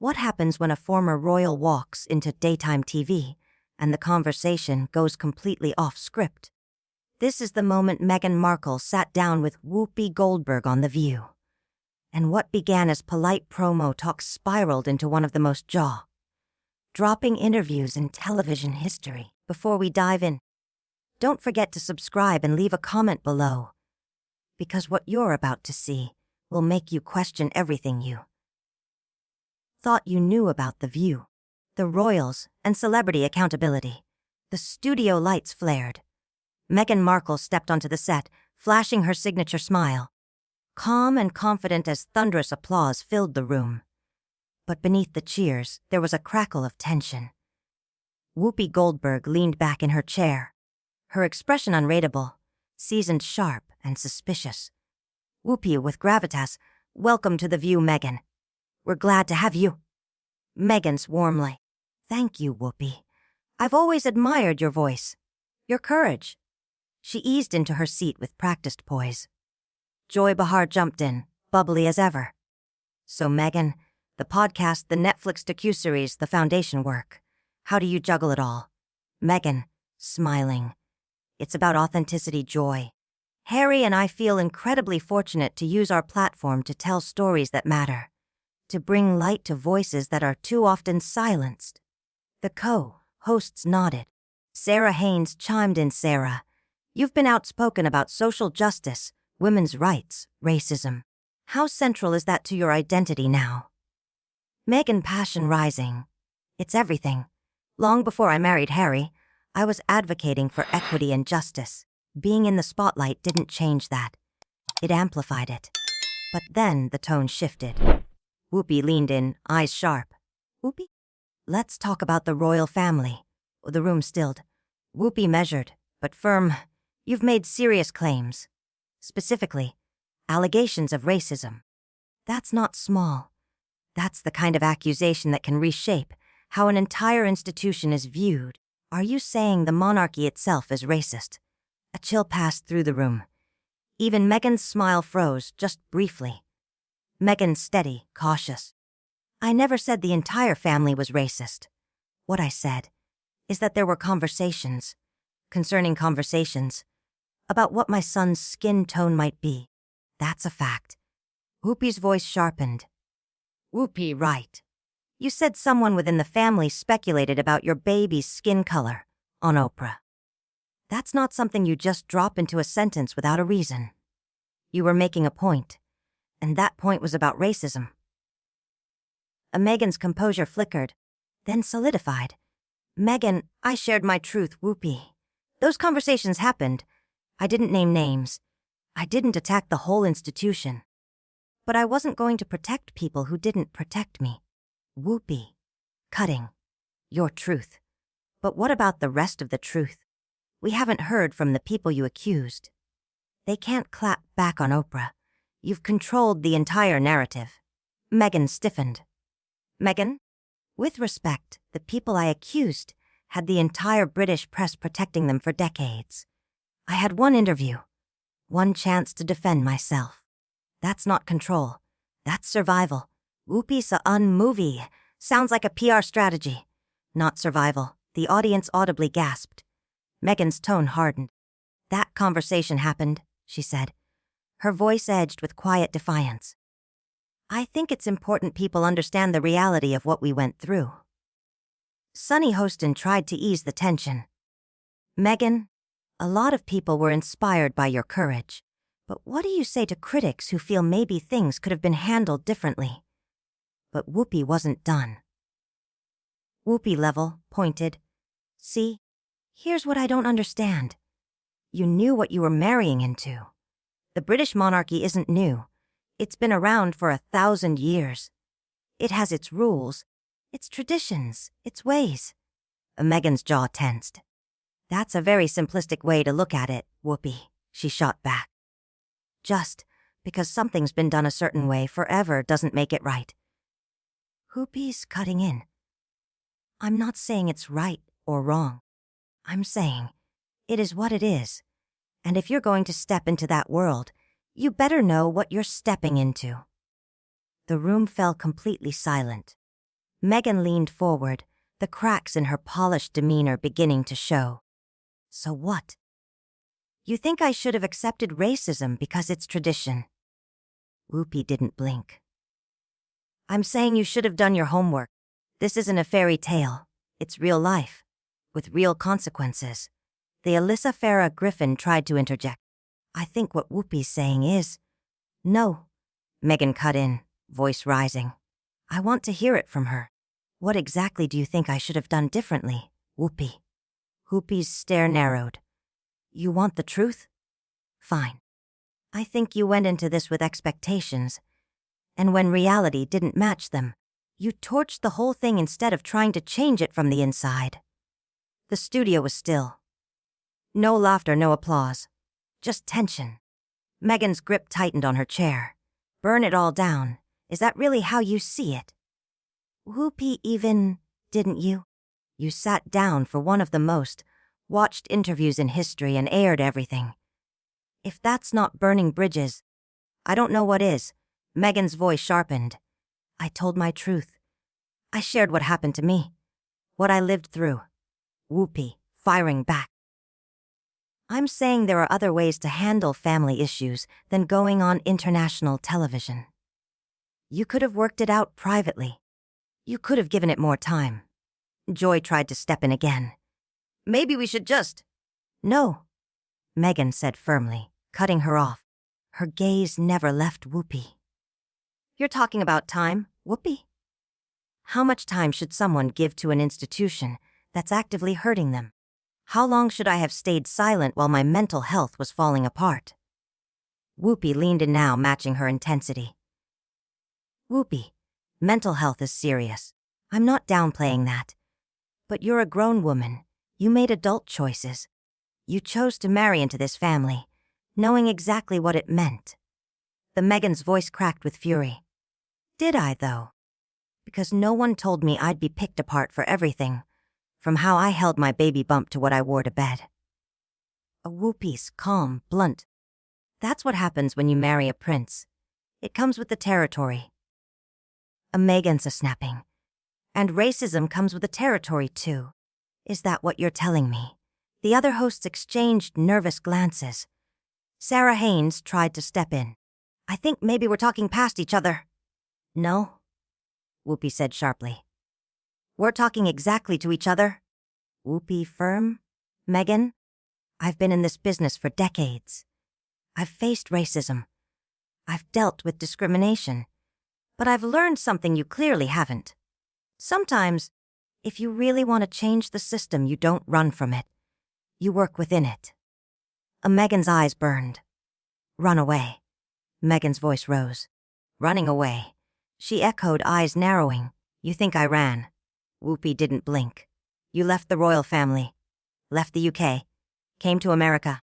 What happens when a former royal walks into daytime TV and the conversation goes completely off script? This is the moment Meghan Markle sat down with Whoopi Goldberg on The View. And what began as polite promo talk spiraled into one of the most jaw-dropping interviews in television history. Before we dive in, don't forget to subscribe and leave a comment below, because what you're about to see will make you question everything you thought you knew about The View. The royals and celebrity accountability. The studio lights flared. Meghan Markle stepped onto the set, flashing her signature smile. Calm and confident as thunderous applause filled the room. But beneath the cheers, there was a crackle of tension. Whoopi Goldberg leaned back in her chair, her expression unreadable, seasoned sharp and suspicious. Whoopi with gravitas, "Welcome to The View, Meghan. We're glad to have you." Meghan's warmly, "Thank you, Whoopi. I've always admired your voice, your courage." She eased into her seat with practiced poise. Joy Behar jumped in, bubbly as ever. "So Meghan, the podcast, the Netflix docuseries, the foundation work. How do you juggle it all?" Meghan, smiling. "It's about authenticity, Joy. Harry and I feel incredibly fortunate to use our platform to tell stories that matter, to bring light to voices that are too often silenced." The co-hosts nodded. Sarah Haynes chimed in. "Sarah, you've been outspoken about social justice, women's rights, racism. How central is that to your identity now?" Meghan, passion rising. "It's everything. Long before I married Harry, I was advocating for equity and justice. Being in the spotlight didn't change that. It amplified it." But then the tone shifted. Whoopi leaned in, eyes sharp. "Whoopi? Let's talk about the royal family." The room stilled. Whoopi measured, but firm. "You've made serious claims. Specifically, allegations of racism. That's not small. That's the kind of accusation that can reshape how an entire institution is viewed. Are you saying the monarchy itself is racist?" A chill passed through the room. Even Meghan's smile froze, just briefly. Meghan, steady, cautious. "I never said the entire family was racist. What I said is that there were conversations, about what my son's skin tone might be. That's a fact." Whoopi's voice sharpened. "Whoopi, right. You said someone within the family speculated about your baby's skin color on Oprah. That's not something you just drop into a sentence without a reason. You were making a point, and that point was about racism." Meghan's composure flickered, then solidified. "Meghan, I shared my truth, Whoopi. Those conversations happened. I didn't name names. I didn't attack the whole institution. But I wasn't going to protect people who didn't protect me." Whoopi, cutting. "Your truth. But what about the rest of the truth? We haven't heard from the people you accused. They can't clap back on Oprah. You've controlled the entire narrative." Meghan stiffened. "Meghan, with respect, the people I accused had the entire British press protecting them for decades. I had one interview, one chance to defend myself. That's not control. That's survival. Whoopi sa un movie. Sounds like a PR strategy. Not survival." The audience audibly gasped. Meghan's tone hardened. "That conversation happened," she said, her voice edged with quiet defiance. "I think it's important people understand the reality of what we went through." Sunny Hostin tried to ease the tension. "Meghan, a lot of people were inspired by your courage. But what do you say to critics who feel maybe things could have been handled differently?" But Whoopi wasn't done. Whoopi level, pointed. "See, here's what I don't understand. You knew what you were marrying into. The British monarchy isn't new. It's been around for 1,000 years. It has its rules, its traditions, its ways." Meghan's jaw tensed. "That's a very simplistic way to look at it, Whoopi," she shot back. "Just because something's been done a certain way forever doesn't make it right." Whoopi's cutting in. "I'm not saying it's right or wrong. I'm saying it is what it is. And if you're going to step into that world, you better know what you're stepping into." The room fell completely silent. Meghan leaned forward, the cracks in her polished demeanor beginning to show. So what? You think I should have accepted racism because it's tradition? Whoopi didn't blink. I'm saying you should have done your homework. This isn't a fairy tale. It's real life, with real consequences. The Alyssa Farah Griffin tried to interject. I think what Whoopi's saying is, no. Meghan cut in, voice rising. I want to hear it from her. What exactly do you think I should have done differently, Whoopi? Whoopi's stare narrowed. You want the truth? Fine. I think you went into this with expectations, and when reality didn't match them, you torched the whole thing instead of trying to change it from the inside. The studio was still. No laughter, no applause. Just tension. Meghan's grip tightened on her chair. Burn it all down. Is that really how you see it? Whoopi even, didn't you? You sat down for one of the most watched interviews in history and aired everything. If that's not burning bridges, I don't know what is. Meghan's voice sharpened. I told my truth. I shared what happened to me, what I lived through. Whoopi, firing back. I'm saying there are other ways to handle family issues than going on international television. You could have worked it out privately. You could have given it more time. Joy tried to step in again. Maybe we should just... No, Meghan said firmly, cutting her off. Her gaze never left Whoopi. You're talking about time, Whoopi? How much time should someone give to an institution that's actively hurting them? How long should I have stayed silent while my mental health was falling apart? Whoopi leaned in now, matching her intensity. Whoopi, mental health is serious. I'm not downplaying that. But you're a grown woman. You made adult choices. You chose to marry into this family, knowing exactly what it meant. The Meghan's voice cracked with fury. Did I, though? Because no one told me I'd be picked apart for everything, from how I held my baby bump to what I wore to bed. A Whoopi's calm, blunt. That's what happens when you marry a prince. It comes with the territory. A Meghan's a snapping. And racism comes with the territory, too. Is that what you're telling me? The other hosts exchanged nervous glances. Sarah Haynes tried to step in. I think maybe we're talking past each other. No, Whoopi said sharply. We're talking exactly to each other. Whoopi firm? Meghan? I've been in this business for decades. I've faced racism. I've dealt with discrimination. But I've learned something you clearly haven't. Sometimes, if you really want to change the system, you don't run from it. You work within it. Meghan's eyes burned. Run away. Meghan's voice rose. Running away. She echoed, eyes narrowing. You think I ran? Whoopi didn't blink. You left the royal family. Left the UK. Came to America.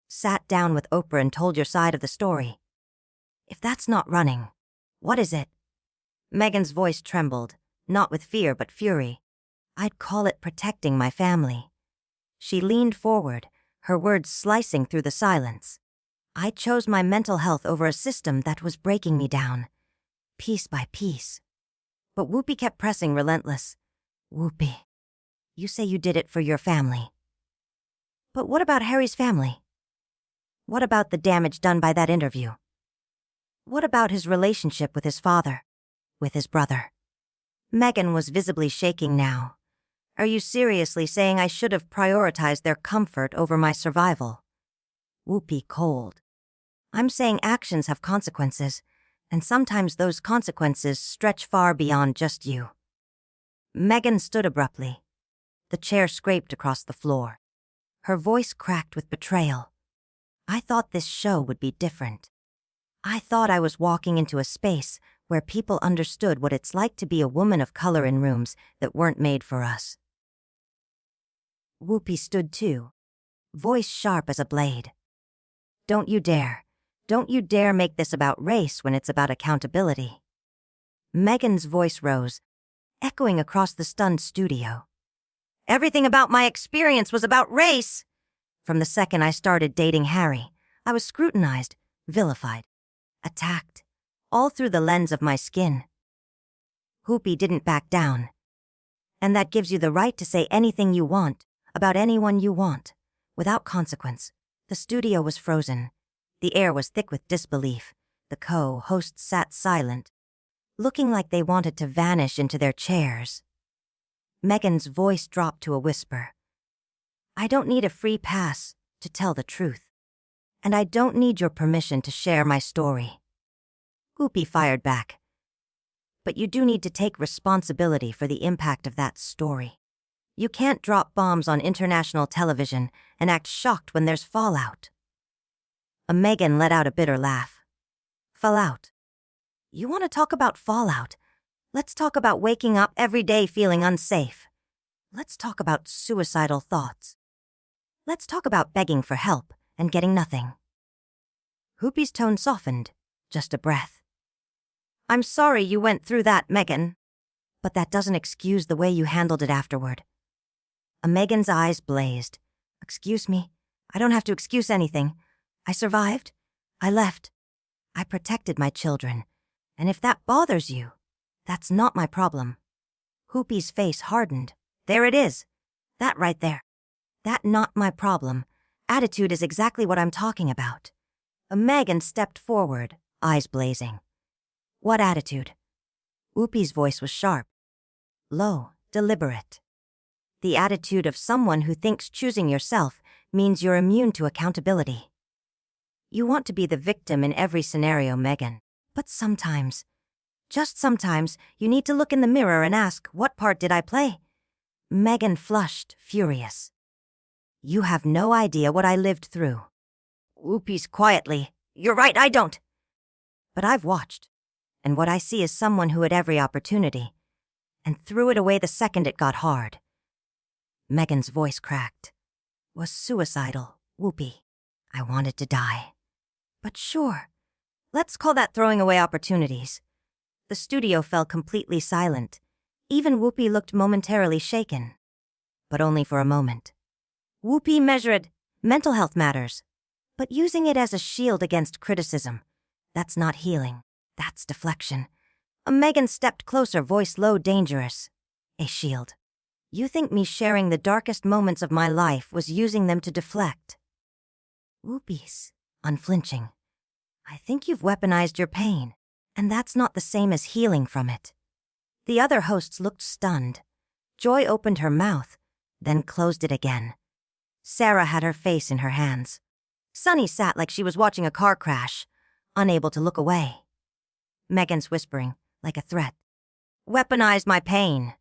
Sat down with Oprah and told your side of the story. If that's not running, what is it? Meghan's voice trembled, not with fear but fury. I'd call it protecting my family. She leaned forward, her words slicing through the silence. I chose my mental health over a system that was breaking me down, piece by piece. But Whoopi kept pressing, relentless. Whoopi, you say you did it for your family. But what about Harry's family? What about the damage done by that interview? What about his relationship with his father, with his brother? Meghan was visibly shaking now. Are you seriously saying I should have prioritized their comfort over my survival? Whoopi cold. I'm saying actions have consequences, and sometimes those consequences stretch far beyond just you. Meghan stood abruptly. The chair scraped across the floor. Her voice cracked with betrayal. I thought this show would be different. I thought I was walking into a space where people understood what it's like to be a woman of color in rooms that weren't made for us. Whoopi stood too, voice sharp as a blade. Don't you dare make this about race when it's about accountability. Meghan's voice rose, echoing across the stunned studio. Everything about my experience was about race. From the second I started dating Harry, I was scrutinized, vilified, attacked, all through the lens of my skin. Whoopi didn't back down. And that gives you the right to say anything you want, about anyone you want, without consequence. The studio was frozen. The air was thick with disbelief. The co-hosts sat silent, looking like they wanted to vanish into their chairs. Meghan's voice dropped to a whisper. I don't need a free pass to tell the truth. And I don't need your permission to share my story. Whoopi fired back. But you do need to take responsibility for the impact of that story. You can't drop bombs on international television and act shocked when there's fallout. Meghan let out a bitter laugh. Fallout. You want to talk about fallout? Let's talk about waking up every day feeling unsafe. Let's talk about suicidal thoughts. Let's talk about begging for help and getting nothing. Whoopi's tone softened, just a breath. I'm sorry you went through that, Meghan. But that doesn't excuse the way you handled it afterward. Meghan's eyes blazed. Excuse me? I don't have to excuse anything. I survived. I left. I protected my children. And if that bothers you, that's not my problem. Whoopi's face hardened. There it is. That right there. That not my problem. Attitude is exactly what I'm talking about. Meghan stepped forward, eyes blazing. What attitude? Whoopi's voice was sharp, low, deliberate. The attitude of someone who thinks choosing yourself means you're immune to accountability. You want to be the victim in every scenario, Meghan. But sometimes, just sometimes, you need to look in the mirror and ask, what part did I play? Meghan flushed, furious. You have no idea what I lived through. Whoopi's quietly. You're right, I don't. But I've watched, and what I see is someone who had every opportunity, and threw it away the second it got hard. Meghan's voice cracked. Was suicidal, Whoopi. I wanted to die. But sure, let's call that throwing away opportunities. The studio fell completely silent. Even Whoopi looked momentarily shaken. But only for a moment. Whoopi measured mental health matters. But using it as a shield against criticism, that's not healing. That's deflection. Meghan stepped closer, voice low, dangerous. A shield. You think me sharing the darkest moments of my life was using them to deflect? Whoopi's unflinching. I think you've weaponized your pain, and that's not the same as healing from it. The other hosts looked stunned. Joy opened her mouth, then closed it again. Sarah had her face in her hands. Sunny sat like she was watching a car crash, unable to look away. Meghan's whispering, like a threat. Weaponized my pain.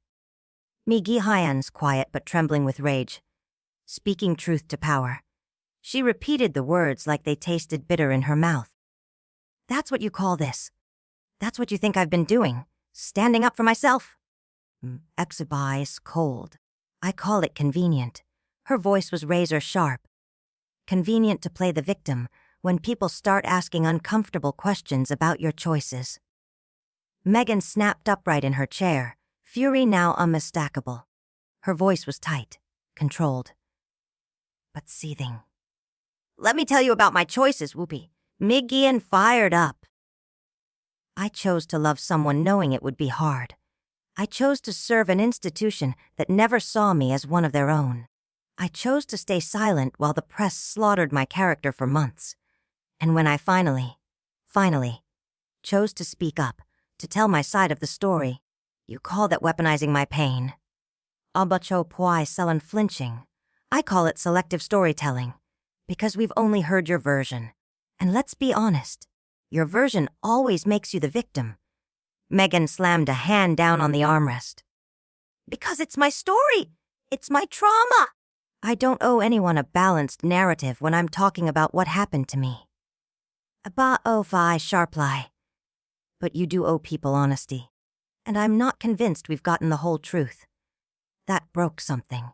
Meghan Markle's quiet but trembling with rage, speaking truth to power. She repeated the words like they tasted bitter in her mouth. That's what you call this. That's what you think I've been doing, standing up for myself. Exhibi's cold. I call it convenient. Her voice was razor sharp. Convenient to play the victim when people start asking uncomfortable questions about your choices. Meghan snapped upright in her chair, fury now unmistakable. Her voice was tight, controlled, but seething. Let me tell you about my choices, Whoopi. Meghan fired up. I chose to love someone knowing it would be hard. I chose to serve an institution that never saw me as one of their own. I chose to stay silent while the press slaughtered my character for months. And when I finally, chose to speak up, to tell my side of the story, you call that weaponizing my pain. Abacho poi sell unflinching. I call it selective storytelling, because we've only heard your version. And let's be honest, your version always makes you the victim. Meghan slammed a hand down on the armrest. Because it's my story. It's my trauma. I don't owe anyone a balanced narrative when I'm talking about what happened to me. Ba-o-fi sharply. But you do owe people honesty. And I'm not convinced we've gotten the whole truth. That broke something.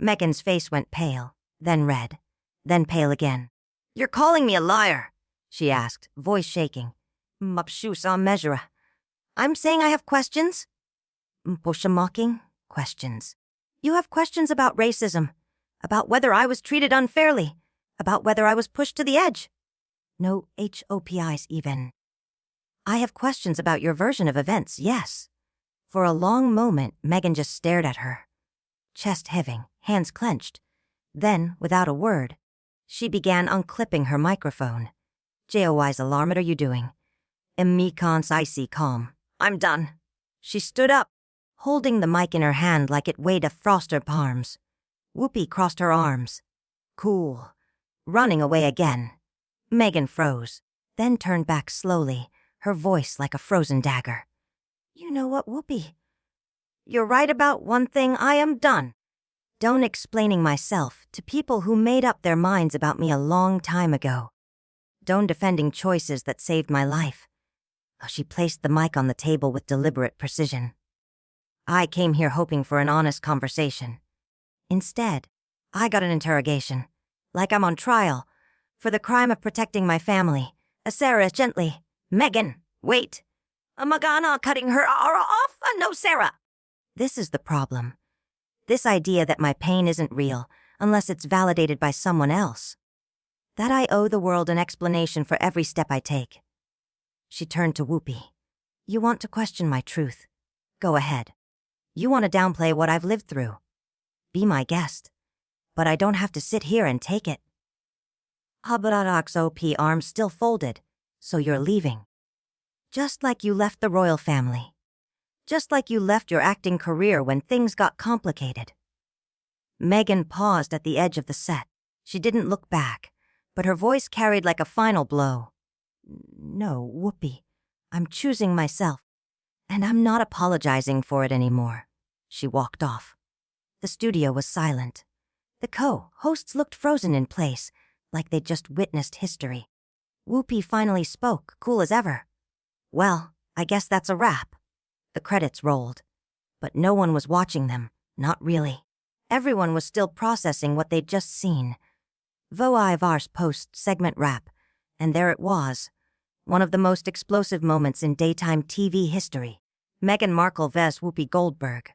Meghan's face went pale, then red, then pale again. You're calling me a liar, she asked, voice shaking. Mapshusa measure. I'm saying I have questions. Mocking questions. You have questions about racism, about whether I was treated unfairly, about whether I was pushed to the edge. No HOPIs even. I have questions about your version of events, yes. For a long moment, Meghan just stared at her, chest heaving, hands clenched. Then, without a word, she began unclipping her microphone. "Joy's alarm, what are you doing?" "Mekon's icy calm. I'm done." She stood up, holding the mic in her hand like it weighed a froster palms. Whoopi crossed her arms. "Cool." Running away again. Meghan froze, then turned back slowly, her voice like a frozen dagger. "You know what, Whoopi? You're right about one thing. I am done. Don't explaining myself to people who made up their minds about me a long time ago. Don't defending choices that saved my life." She placed the mic on the table with deliberate precision. "I came here hoping for an honest conversation. Instead, I got an interrogation, like I'm on trial, for the crime of protecting my family. Sarah, gently. Meghan, wait. Meghan cutting her off? No, Sarah." This is the problem. This idea that my pain isn't real unless it's validated by someone else. That I owe the world an explanation for every step I take. She turned to Whoopi. "You want to question my truth? Go ahead. You want to downplay what I've lived through? Be my guest. But I don't have to sit here and take it." Habradak's OP arms still folded. "So you're leaving. Just like you left the royal family. Just like you left your acting career when things got complicated." Meghan paused at the edge of the set. She didn't look back, but her voice carried like a final blow. "No, Whoopi, I'm choosing myself, and I'm not apologizing for it anymore." She walked off. The studio was silent. The co-hosts looked frozen in place, like they'd just witnessed history. Whoopi finally spoke, cool as ever. "Well, I guess that's a wrap." The credits rolled, but no one was watching them, not really. Everyone was still processing what they'd just seen. Voivar's post-segment wrap, and there it was, one of the most explosive moments in daytime TV history. Meghan Markle vs. Whoopi Goldberg.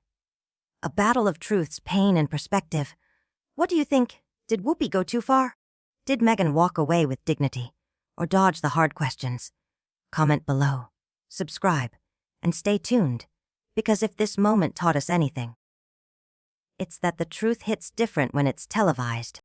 A battle of truths, pain, and perspective. What do you think? Did Whoopi go too far? Did Meghan walk away with dignity, or dodge the hard questions? Comment below, subscribe, and stay tuned, because if this moment taught us anything, it's that the truth hits different when it's televised.